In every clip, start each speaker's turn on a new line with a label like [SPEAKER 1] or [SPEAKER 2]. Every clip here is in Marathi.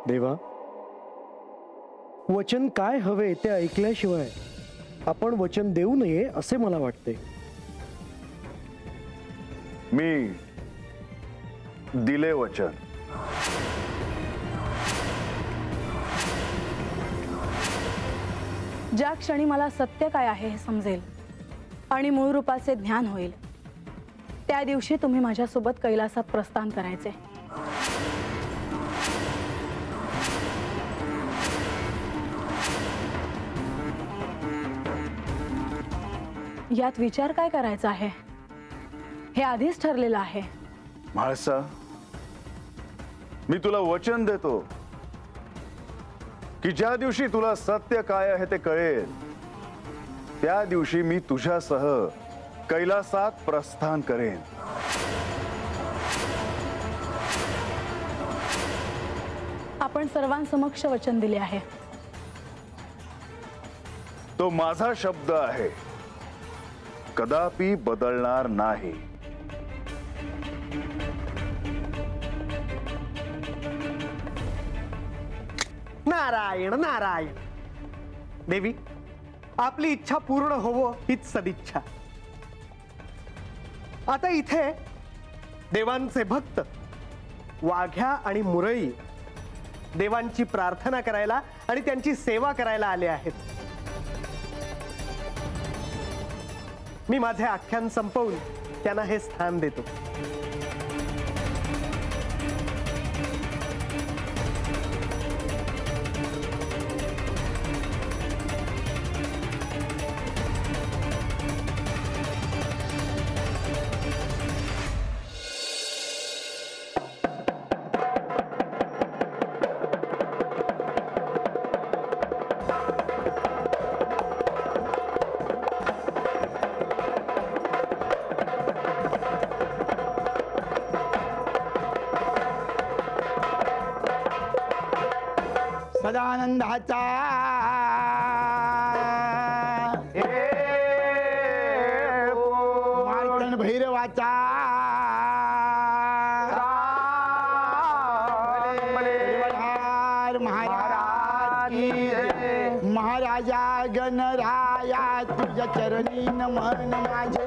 [SPEAKER 1] देवा, वचन काय हवे ते ऐकल्याशिवाय आपण वचन देऊ नये असे मला वाटते.
[SPEAKER 2] मी दिले वचन.
[SPEAKER 3] ज्या क्षणी मला सत्य काय आहे हे समजेल आणि मूळ रूपाचे ज्ञान होईल, त्या दिवशी तुम्ही माझ्यासोबत कैलासात प्रस्थान करायचे. यात विचार काय करायचा आहे हे आधीच ठरलेलं आहे.
[SPEAKER 2] म्हाळसा, मी तुला वचन देतो की ज्या दिवशी तुला सत्य काय आहे ते कळेल, त्या दिवशी मी तुझ्यासह कैलासात प्रस्थान करेन.
[SPEAKER 3] आपण सर्वांसमक्ष वचन दिले आहे.
[SPEAKER 2] तो माझा शब्द आहे, कदापि बदलणार नाही.
[SPEAKER 1] नारायण नारायण. देवी, आपली इच्छा पूर्ण होवो हीच सदिच्छा. आता इथे देवांचे भक्त वाघ्या आणि मुरळी देवांची प्रार्थना करायला आणि त्यांची सेवा करायला आले आहेत. मी माझे आख्यान संपवून त्यांना हे स्थान देतो.
[SPEAKER 4] सदानंदाचा मार्तंड भैरवाचा महाराज महाराजा गणराया तुझ्या चरणी नमन माझे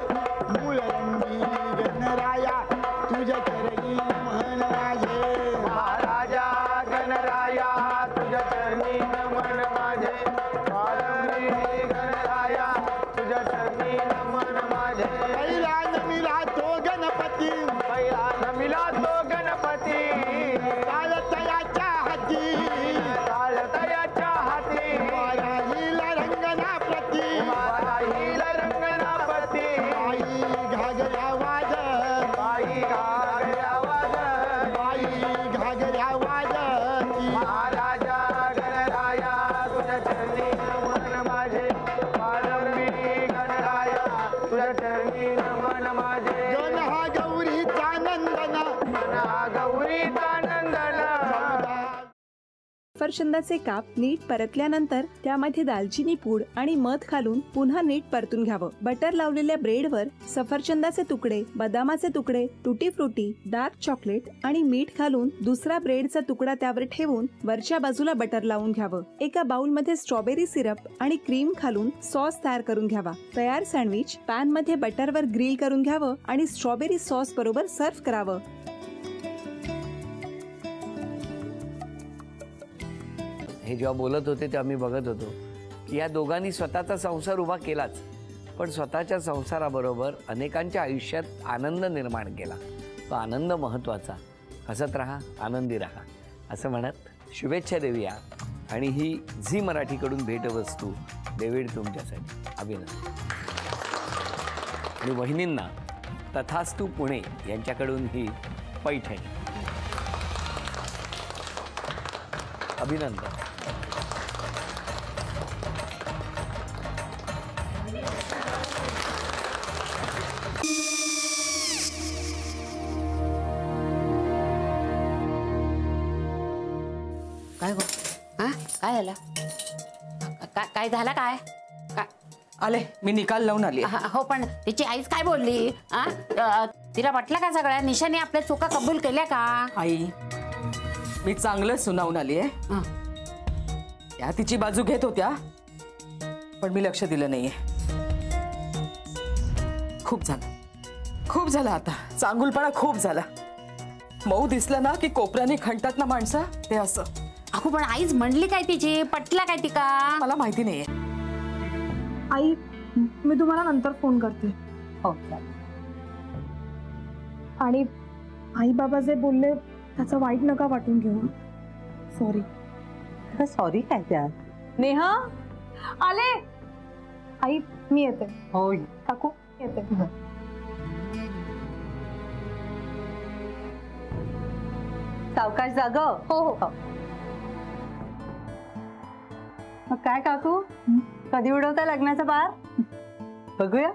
[SPEAKER 4] मूळरंगी गणराया तुझ्या चरणी नमन माझे महाराजा गणराया तुझ्या चरणी नमन माझे मूळरंगी गणराया तुझ्या चरणी नमन माझे पहिला नमिला तो गणपती पहिला नमिला तो गणपती काळतयाच्या हाती काळतयाच्या हाती वाराहीला रंगनाप्रती वाराहीला रंगनाप्रती बाई घागऱ्या वाजत बाई घागऱ्या वाजत बाई घागऱ्या वाजत महाराजा गणराया तुझ्या चरणी नमन माझे वारंबी गणराया तुझ्या चरणी नमन माझे गण हा गौरीचा नंदन गण हा गौरीचा नंदन.
[SPEAKER 5] सफरचंदाचे काप नीट परतल्यानंतर त्यामध्ये दालचिनी पूड आणि मध घालून पुन्हा नीट परतून घ्यावं. बटर लावलेल्या ब्रेडवर सफरचंदाचे तुकडे, बदामाचे तुकडे, टुटी फ्रुटी, डार्क चॉकलेट आणि मीठ घालून दुसरा ब्रेडचा तुकडा त्यावर ठेवून वरच्या बाजूला बटर लावून घ्यावं. एका बाउलमध्ये स्ट्रॉबेरी सिरप आणि क्रीम घालून सॉस तयार करून घ्यावा. तयार सँडविच पॅन मध्ये बटरवर ग्रिल करून घ्यावं आणि स्ट्रॉबेरी सॉस बरोबर सर्व्ह करावं.
[SPEAKER 6] हे जेव्हा बोलत होते तेव्हा मी बघत होतो की या दोघांनी स्वतःचा संसार उभा केलाच, पण स्वतःच्या संसाराबरोबर अनेकांच्या आयुष्यात आनंद निर्माण केला. तो आनंद महत्त्वाचा. हसत राहा, आनंदी राहा असं म्हणत शुभेच्छा देऊया. आणि ही झी मराठीकडून भेटवस्तू डेव्हिड तुमच्यासाठी. अभिनंदन. आणि वहिनींना तथास्तू पुणे यांच्याकडून ही पैठणी. अभिनंदन.
[SPEAKER 7] काय गो? हा काय झालं? काय झालं? काय
[SPEAKER 8] आले मी निकाल लावून आली.
[SPEAKER 7] हो पण तिची आईच काय बोलली? तिला वाटलं का सगळ्या निशाने आपल्या चुका कबूल केल्या का?
[SPEAKER 8] आई मी चांगलं सुनावून आली आहे.
[SPEAKER 7] हं.
[SPEAKER 8] त्या तिची बाजू घेत होत्या पण मी लक्ष दिलं नाहीये. खूप झालं आता. चांगुलपणा खूप झाला. मऊ दिसलं ना की कोपऱ्याने खणतात ना माणसं, ते असं.
[SPEAKER 7] अगो पण आईच म्हणली काय तिची, पटला काय ती का?
[SPEAKER 8] मला माहिती नाहीये.
[SPEAKER 3] आई मी तुम्हाला नंतर फोन करते.
[SPEAKER 7] हो.
[SPEAKER 3] आणि आई बाबा जे बोलले त्याचं वाईट नका वाटून घेऊ. सॉरी.
[SPEAKER 9] सॉरी काय त्या?
[SPEAKER 3] नेहा आले. आई मी येते.
[SPEAKER 9] हो
[SPEAKER 3] काकू येते.
[SPEAKER 9] सावकाश जाग.
[SPEAKER 3] हो हो.
[SPEAKER 9] मग काय काकू, कधी उडवता लग्नाचा बार? बघूया.